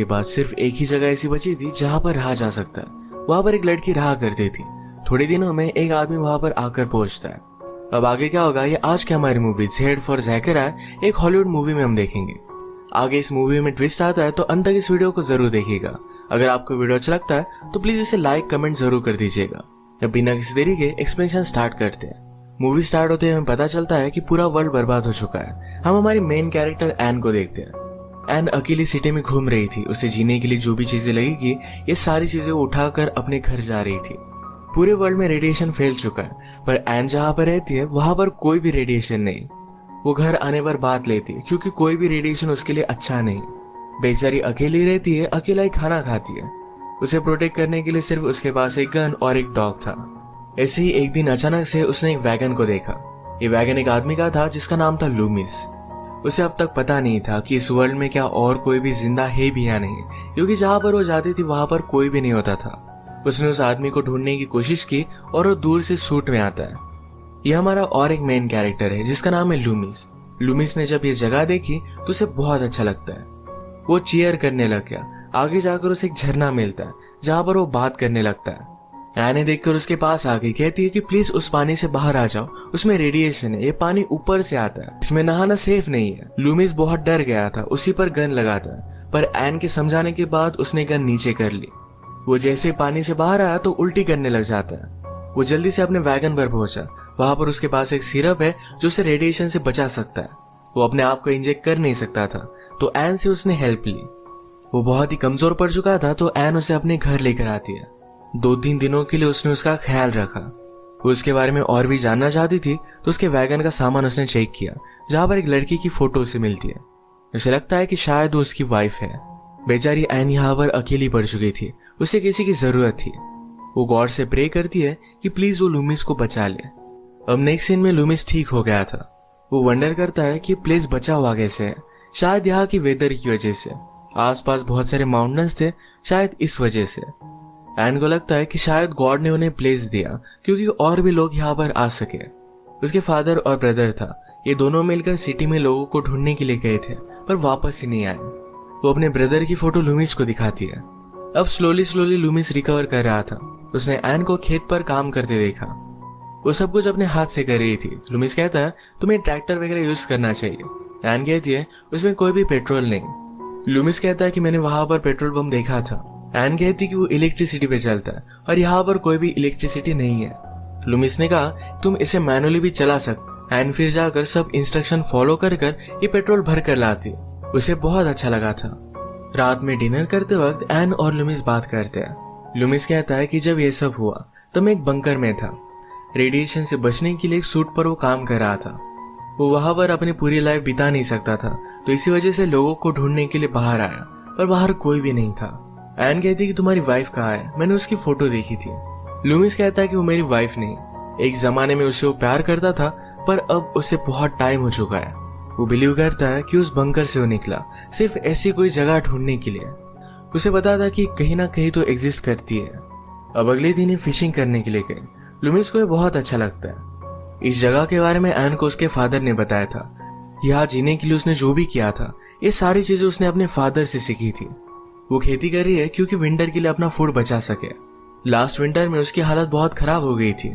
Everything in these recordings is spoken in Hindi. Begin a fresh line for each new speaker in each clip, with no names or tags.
बाद सिर्फ एक ही जगह ऐसी बची थी जहाँ पर रहा जा सकता है। वहां पर एक लड़की रहा करती थी। थोड़े दिनों में एक आदमी वहां पर आकर पहुंचता है। अब आगे क्या होगा ये आज की हमारी मूवी जेड फॉर ज़ैकरा एक हॉलीवुड मूवी में हम देखेंगे। आगे इस मूवी में ट्विस्ट आता है तो अंत तक इस वीडियो को जरूर देखिएगा। अगर आपको वीडियो अच्छा लगता है तो प्लीज इसे लाइक कमेंट जरूर कर दीजिएगा। अब बिना किसी देरी के एक्सप्लेनेशन स्टार्ट करते हैं। मूवी स्टार्ट होते ही हमें पता चलता है कि पूरा वर्ल्ड बर्बाद हो चुका है। हम हमारी मेन कैरेक्टर एन को देखते हैं। एन अकेली सिटी में घूम रही थी। उसे जीने के लिए जो भी चीजें लगेगी ये सारी चीजें उठाकर अपने घर जा रही थी। पूरे वर्ल्ड में रेडिएशन फैल चुका है पर एन जहां पर रहती है वहां पर कोई भी रेडिएशन नहीं। वो घर आने पर बात लेती है क्योंकि कोई भी रेडिएशन उसके लिए अच्छा नहीं। बेचारी अकेली रहती है, अकेला ही खाना खाती है। उसे प्रोटेक्ट करने के लिए सिर्फ उसके पास एक गन और एक डॉग था। ऐसे ही एक दिन अचानक से उसने एक वैगन को देखा। ये वैगन एक आदमी का था जिसका नाम था लूमिस। उसे अब तक पता नहीं था कि इस वर्ल्ड में क्या और कोई भी जिंदा है भी या नहीं, क्योंकि जहां पर वो जाती थी वहां पर कोई भी नहीं होता था। उसने उस आदमी को ढूंढने की कोशिश की और वो दूर से शूट में आता है। यह हमारा और एक मेन कैरेक्टर है जिसका नाम है लूमिस। लूमिस ने जब ये जगह देखी तो उसे बहुत अच्छा लगता है। वो चीयर करने लग गया। आगे जाकर उसे एक झरना मिलता है जहां पर वो बात करने लगता है। एने देखकर उसके पास आ गई, कहती है कि प्लीज उस पानी से बाहर आ जाओ, उसमें रेडिएशन है, ये पानी ऊपर से आता है, इसमें नहाना सेफ नहीं है। लूमिस बहुत डर गया था, उसी पर गन लगाता है पर एन के समझाने के बाद उसने गन नीचे कर ली। वो जैसे पानी से बाहर आया तो उल्टी करने लग जाता है। वो जल्दी से अपने वैगन पर पहुंचा। वहां पर उसके पास एक सिरप है जो उसे रेडिएशन से बचा सकता है। वो अपने आप को इंजेक्ट कर नहीं सकता था तो एन से उसने हेल्प ली। वो बहुत ही कमजोर पड़ चुका था तो एन उसे अपने घर लेकर आती है। 2-3 दिनों के लिए उसने उसका ख्याल रखा। वो उसके बारे में और भी जानना चाहती थी तो उसके वैगन का सामान उसने चेक किया जहां पर एक लड़की की फोटो उसे मिलती है। उसे लगता है कि शायद वो उसकी वाइफ है। बेचारी एन यहाँ पर अकेली पड़ चुकी थी, उसे किसी की जरूरत थी। वो गॉड से प्रे करती है कि प्लीज वो लूमिस को बचा ले। अब नेक्स्ट सीन में लूमिस ठीक हो गया था। वो वंडर करता है कि प्लेस बचा हुआ कैसे है। शायद यहाँ की वेदर की वजह से। आसपास बहुत सारे माउंटेन्स थे, शायद इस वजह से। एन को लगता है कि शायद गॉड ने उन्हें प्लेस दिया क्योंकि और भी लोग यहाँ पर आ सके। उसके फादर और ब्रदर था, ये दोनों मिलकर सिटी में लोगों को ढूंढने के लिए गए थे पर वापस ही नहीं आए। वो अपने ब्रदर की फोटो लूमिस को दिखाती है। अब स्लोली लूमिस रिकवर कर रहा था। उसने एन को खेत पर काम करते देखा। वो सब कुछ अपने हाथ से कर रही थी। लूमिस कहता है तुम्हें ट्रैक्टर वगैरह यूज करना चाहिए। एन कहती है उसमें कोई भी पेट्रोल नहीं। लूमिस कहता है कि मैंने वहां पर पेट्रोल पंप देखा था। एन कहती कि वो इलेक्ट्रिसिटी पे चलता है और यहाँ पर कोई भी इलेक्ट्रिसिटी नहीं है। लूमिस ने कहा तुम इसे मैनुअली भी चला सकते। एन फिर जाकर सब इंस्ट्रक्शन फॉलो कर ये पेट्रोल भर कर लाती। उसे बहुत अच्छा लगा था। रात में डिनर करते वक्त एन और लूमिस बात करते हैं। लूमिस कहता है कि जब ये सब हुआ तो मैं एक बंकर में था। रेडिएशन से बचने के लिए एक सूट पर वो काम कर रहा था। वो वहां पर अपनी पूरी लाइफ बिता नहीं सकता था तो इसी वजह से लोगों को ढूंढने के लिए बाहर आया पर बाहर कोई भी नहीं था। एन कहती कि तुम्हारी वाइफ कहाँ है, मैंने उसकी फोटो देखी थी। लूमिस कहता है कि वो मेरी वाइफ नहीं, एक जमाने में उसे वो प्यार करता था पर अब उसे बहुत टाइम हो चुका है। वो बिलीव करता है कि उस बंकर से वो निकला सिर्फ ऐसी कोई जगह ढूंढने के लिए। उसे पता था कि कहीं ना कहीं तो एग्जिस्ट करती है। अब अगले दिन ही फिशिंग करने के लिए गए। लूमिस को ये बहुत अच्छा लगता है। इस जगह के बारे में एन को उसके फादर ने बताया था। यहाँ जीने के लिए उसने जो भी किया था ये सारी चीजें उसने अपने फादर से सीखी थी। वो खेती कर रही है क्योंकि विंटर के लिए अपना फूड बचा सके। लास्ट विंटर में उसकी हालत बहुत खराब हो गई थी।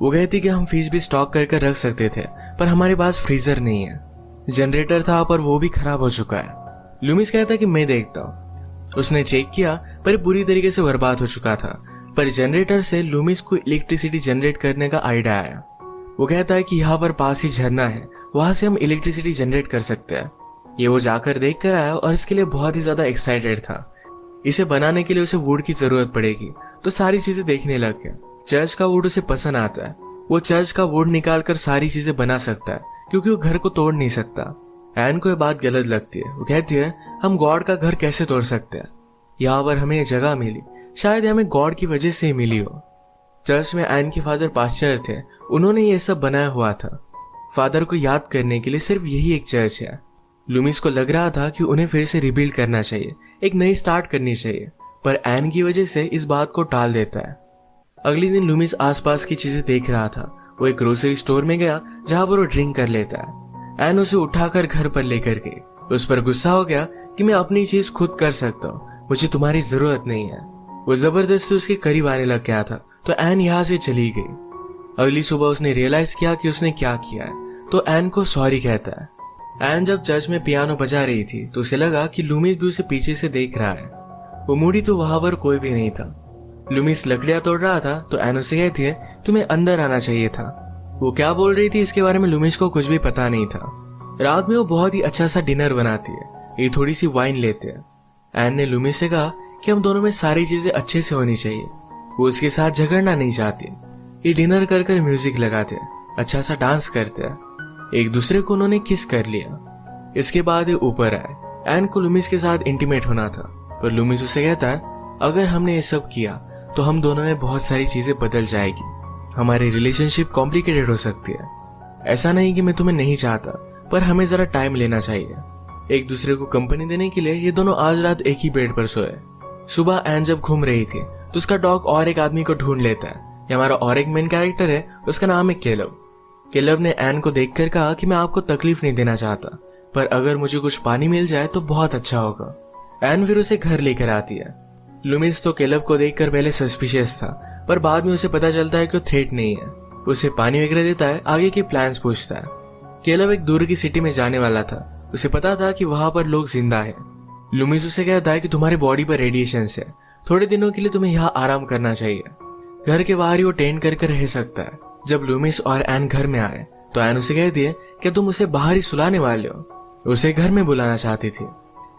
वो कहती कि हम फिश भी स्टॉक करके रख सकते थे पर हमारे पास फ्रीजर नहीं है। जनरेटर था पर वो भी खराब हो चुका है। लूमिस कहता है कि मैं देखता हूँ। उसने चेक किया पर पूरी तरीके से बर्बाद हो चुका था पर जनरेटर से लूमिस को इलेक्ट्रिसिटी जनरेट करने का आइडिया आया। वो कहता है कि यहाँ पर पास ही झरना है, वहां से हम इलेक्ट्रिसिटी जनरेट कर सकते हैं। ये वो जाकर देख कर आया और इसके लिए बहुत ही ज्यादा एक्साइटेड था। इसे बनाने के लिए उसे वुड की जरूरत पड़ेगी तो सारी चीजें देखने लग गया। चर्च का वुड उसे पसंद आता है। वो चर्च का वुड निकाल कर सारी चीजें बना सकता है क्योंकि वो घर को तोड़ नहीं सकता। एन को ये बात गलत लगती है। वो कहती है हम गॉड का घर कैसे तोड़ सकते हैं, यहाँ पर हमें ये जगह मिली, शायद हमें गॉड की वजह से ही मिली हो। चर्च में एन के फादर पास्टर थे, उन्होंने ये सब बनाया हुआ था। फादर को याद करने के लिए सिर्फ यही एक चर्च है। लूमिस को लग रहा था कि उन्हें फिर से रिबिल्ड करना चाहिए, एक नई स्टार्ट करनी चाहिए, पर एन की वजह से इस बात को टाल देता है। अगले दिन लूमिस आसपास की चीजें देख रहा था। वो एक ग्रोसरी स्टोर में गया जहां पर वो ड्रिंक कर लेता है। एन उसे उठाकर घर पर लेकर गई। उस पर गुस्सा हो गया कि मैं अपनी चीज खुद कर सकता हूँ, मुझे तुम्हारी जरूरत नहीं है। वो जबरदस्ती उसके करीब आने लग गया था तो एन यहाँ से चली गई। अगली सुबह उसने रियलाइज किया कि उसने क्या किया है तो एन को सॉरी कहता है। एन जब चर्च में पियानो बजा रही थी तो उसे लगा कि लूमिस भी उसे पीछे से देख रहा है। वो मुड़ी तो वहां पर कोई भी नहीं था। लूमिस लकड़ियां तोड़ रहा था तो एन उसे कहती है तुम्हें अंदर आना चाहिए था। वो क्या बोल रही थी इसके बारे में लूमिस को कुछ भी पता नहीं था। रात में वो बहुत ही अच्छा सा डिनर बनाती है, ये थोड़ी सी वाइन लेते हैं। एन ने लूमिस से कहा कि हम दोनों में सारी चीजें अच्छे से होनी चाहिए। वो उसके साथ झगड़ना नहीं चाहती। ये डिनर कर कर म्यूजिक लगाते, अच्छा सा डांस करते हैं। एक दूसरे को उन्होंने किस कर लिया। इसके बाद ये ऊपर आए। एन को लूमिस के साथ इंटीमेट होना था पर लूमिस उसे कहता है अगर हमने ये सब किया तो हम दोनों में बहुत सारी चीजें बदल जाएगी, हमारी रिलेशनशिप कॉम्प्लिकेटेड हो सकती है। ऐसा नहीं कि मैं तुम्हें नहीं चाहता पर हमें जरा टाइम लेना चाहिए। एक दूसरे को कंपनी देने के लिए ये दोनों आज रात एक ही बेड पर सोए। सुबह एन जब घूम रही थी तो उसका डॉग और एक आदमी को ढूंढ लेता है। ये हमारा और एक मेन कैरेक्टर है, उसका नाम है केलब। केलब ने एन को देखकर कहा कि मैं आपको तकलीफ नहीं देना चाहता पर अगर मुझे कुछ पानी मिल जाए तो बहुत अच्छा होगा। एन फिर उसे घर लेकर आती है। लूमिस तो केलब को देखकर पहले सस्पिशियस था पर बाद में उसे पता चलता है कि वो थ्रेट नहीं है। उसे पानी वगैरह देता है, आगे के प्लान्स पूछता है। केलब एक दूर की सिटी में जाने वाला था, उसे पता था कि वहां पर लोग जिंदा है। लूमिस उसे कहता है कि तुम्हारी बॉडी पर रेडिएशन है, थोड़े दिनों के लिए तुम्हें यहाँ आराम करना चाहिए। घर के बाहर ही वो टेंट करके रह सकता है। जब लूमिस और एन घर में आए तो एन उसे कहती है कि तुम उसे बाहर ही सुलाने वाले हो। उसे घर में बुलाना चाहती थी।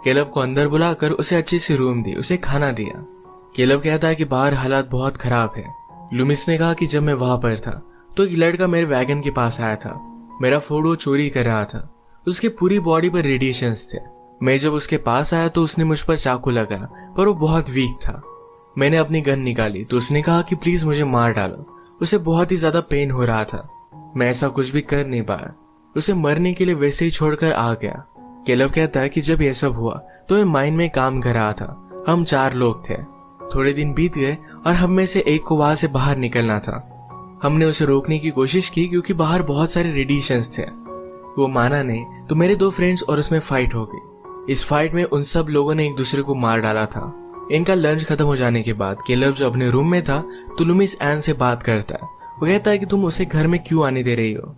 केलब को अंदर बुलाकर उसे अच्छी सी रूम दी, उसे खाना दिया। केलब कहता है कि बाहर हालात बहुत खराब है। लूमिस ने कहा कि जब मैं वहां पर था तो एक लड़का मेरे वैगन के पास आया था, मेरा फूड वो चोरी कर रहा था। उसके पूरी बॉडी पर रेडिएशंस थे। मैं जब उसके पास आया तो उसने मुझ पर चाकू लगाया पर वो बहुत वीक था। मैंने अपनी गन निकाली तो उसने कहा कि प्लीज मुझे मार डालो। उसे बहुत ही ज्यादा पेन हो रहा था। मैं ऐसा कुछ भी कर नहीं पाया, उसे मरने के लिए वैसे ही छोड़कर आ गया। केलब कहता है कि जब यह सब हुआ तो मैं माइन में काम कर रहा था। हम 4 लोग थे। थोड़े दिन बीत गए और हम में से एक को वहां से बाहर निकलना था। हमने उसे रोकने की कोशिश की क्योंकि बाहर बहुत सारे रेडिएशंस थे। वो माना नहीं तो मेरे 2 फ्रेंड्स और उसमें फाइट हो गई। इस फाइट में उन सब लोगों ने एक दूसरे को मार डाला था। इनका लंच खत्म हो जाने के बाद केलब जो अपने रूम में था तो लूमिस एन से बात करता है। वो कहता है कि तुम उसे घर में क्यों आने दे रही हो।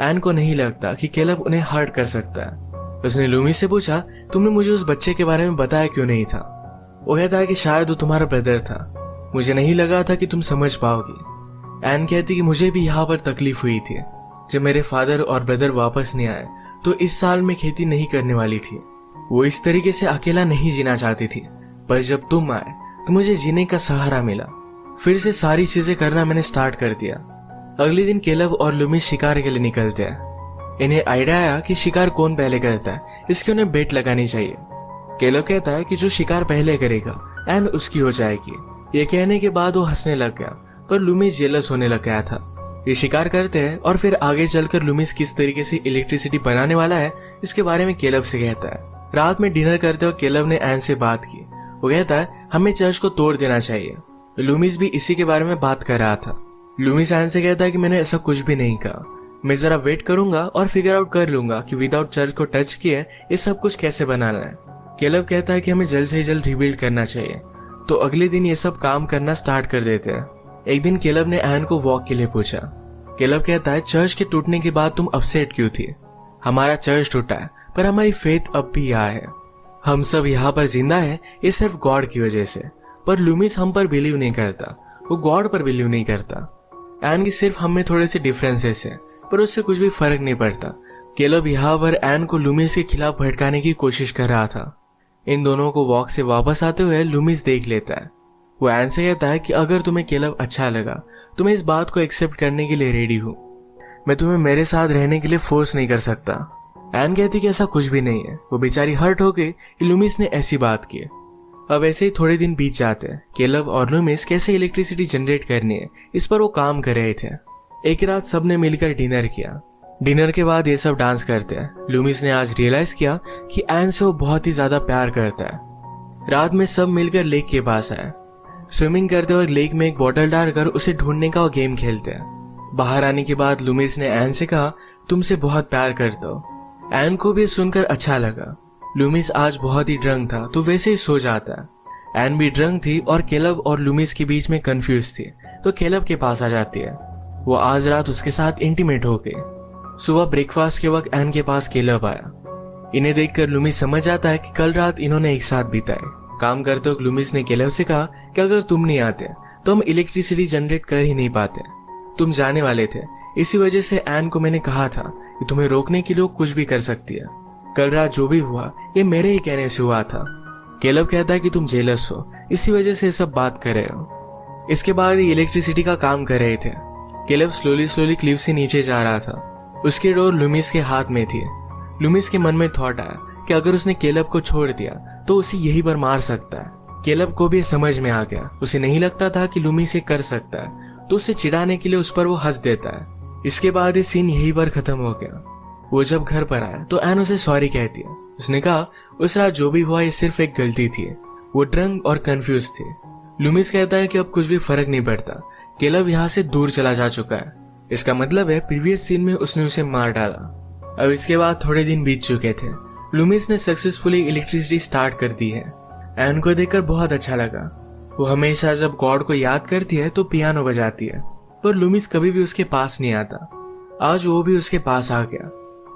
एन को नहीं लगता कि केलब उन्हें हर्ट कर सकता है। उसने लूमिस से पूछा तुमने मुझे उस बच्चे के बारे में बताया क्यों नहीं था। वो कहता है कि शायद वो तुम्हारा ब्रदर था, मुझे नहीं लगा था कि तुम समझ पाओगी। एन कहती कि मुझे भी यहाँ पर तकलीफ हुई थी जब मेरे फादर और ब्रदर वापस नहीं आए तो इस साल मैं खेती नहीं करने वाली थी। वो इस तरीके से अकेला नहीं जीना चाहती थी पर जब तुम आए तो मुझे जीने का सहारा मिला। फिर से सारी चीजें करना मैंने स्टार्ट कर दिया। अगले दिन केलब और लूमिस शिकार के लिए निकलते हैं। इन्हें आइडिया आया कि शिकार कौन पहले करता है, इसके उन्हें बेट लगानी चाहिए। केलब कहता है कि जो शिकार पहले करेगा एन उसकी हो जाएगी। ये कहने के बाद वो हंसने लग गया पर लूमिस जेलस होने लग गया था। ये शिकार करते हैं और फिर आगे चलकर लूमिस किस तरीके से इलेक्ट्रिसिटी बनाने वाला है इसके बारे में केलब से कहता है। रात में डिनर करते हुए केलब ने एन से बात की। वो कहता है हमें चर्च को तोड़ देना चाहिए। लूमिस भी इसी के बारे में बात कर रहा था। लूमिस एन से कहता है कि मैंने ऐसा कुछ भी नहीं कहा, मैं जरा वेट करूंगा और फिगर आउट कर लूंगा कि विदाउट चर्च को टच किए ये सब कुछ कैसे बनाना है। केलब कहता है कि हमें जल्द से जल्द रिबिल्ड करना चाहिए। तो अगले दिन ये सब काम करना स्टार्ट कर देते हैं। एक दिन केलब ने एन को वॉक के लिए पूछा। केलब कहता है चर्च के टूटने के बाद तुम अपसेट क्यों थी। हमारा चर्च टूटा है पर हमारी फेथ अब भी यहाँ है। हम सब यहाँ पर जिंदा है ये सिर्फ गॉड की वजह से। पर लूमिस हम पर बिलीव नहीं करता, वो गॉड पर बिलीव नहीं करता। एन की सिर्फ हम में थोड़े से डिफरेंसेस है पर उससे कुछ भी फर्क नहीं पड़ता। केलब यहाँ पर एन को लूमिस के खिलाफ भड़काने की कोशिश कर रहा था। इन दोनों को वॉक से वापस आते हुए लूमिस देख लेता है। वो एन से कहता है कि अगर तुम्हें केलब अच्छा लगा तो मैं इस बात को एक्सेप्ट करने के लिए रेडी हूँ। मैं तुम्हें मेरे साथ रहने के लिए फोर्स नहीं कर सकता। एन कहती कि ऐसा कुछ भी नहीं है। वो बेचारी हर्ट हो गई कि लूमिस ने ऐसी बात की। अब ऐसे ही थोड़े दिन बीत जाते हैं। केलब और लूमिस कैसे इलेक्ट्रिसिटी जनरेट करनी है इस पर वो काम कर रहे थे। एक रात सबने मिलकर डिनर किया। डिनर के बाद ये सब डांस करते हैं। लूमिस ने आज रियलाइज किया कि एन से वो बहुत ही ज्यादा प्यार करता है। रात में सब मिलकर लेक के पास आए। स्विमिंग करते हुए लेक में एक बोतल डालकर उसे ढूंढने का वो गेम खेलते हैं। बाहर आने के बाद लूमिस ने एन से कहा तुमसे बहुत प्यार करता हूँ। एन को भी सुनकर अच्छा लगा। लूमिस आज बहुत ही ड्रंक था तो वैसे ही सो जाता है। एन भी ड्रंक थी और केलब और लूमिस के बीच में कंफ्यूज थी तो केलब के पास आ जाती है। वो आज रात उसके साथ इंटीमेट हो गई। सुबह ब्रेकफास्ट के वक्त एन के पास केलब आया। इन्हें देखकर लूमिस समझ जाता है कि कल रात इन्होंने एक साथ बिताए। काम करते वक्त लूमिस ने केलब से कहा कि अगर तुम नहीं आते तो हम इलेक्ट्रिसिटी जनरेट कर ही नहीं पाते। तुम जाने वाले थे, इसी वजह से एन को मैंने कहा था कि तुम्हें रोकने के लिए कुछ भी कर सकती है। कल रात जो भी हुआ ये मेरे ही कहने से हुआ था। केलब कहता है कि तुम जेलस हो, इसी वजह से सब बात कर रहे हो। इसके बाद ये इलेक्ट्रिसिटी का काम कर रहे थे। केलब स्लोली क्लिफ से नीचे जा रहा था। उसकी डोर लूमिस के हाथ में थी। लूमिस के मन में थॉट आया कि अगर उसने केलब को छोड़ दिया तो उसे यही पर मार सकता है। केलब को भी समझ में आ गया। उसे नहीं लगता था कि लूमिस ये कर सकता है, तो उसे चिढ़ाने के लिए उस पर वो हंस देता है। इसके बाद ये सीन यही पर खत्म हो गया। वो जब घर पर आया तो एन उसे सॉरी कहती है। उसने कहा उस रात जो भी हुआ ये सिर्फ एक गलती थी। वो ड्रंक और कंफ्यूज थी। लूमिस कहता है कि अब कुछ भी फर्क नहीं पड़ता, केलब यहाँ से दूर चला जा चुका है। इसका मतलब है प्रीवियस सीन में उसने उसे मार डाला। अब इसके बाद थोड़े दिन बीत चुके थे। लूमिस ने सक्सेसफुली इलेक्ट्रिसिटी स्टार्ट कर दी है। एन को देखकर बहुत अच्छा लगा। वो हमेशा जब गॉड को याद करती है तो पियानो बजाती है, पर लूमिस कभी भी उसके पास नहीं आता। आज वो भी उसके पास आ गया।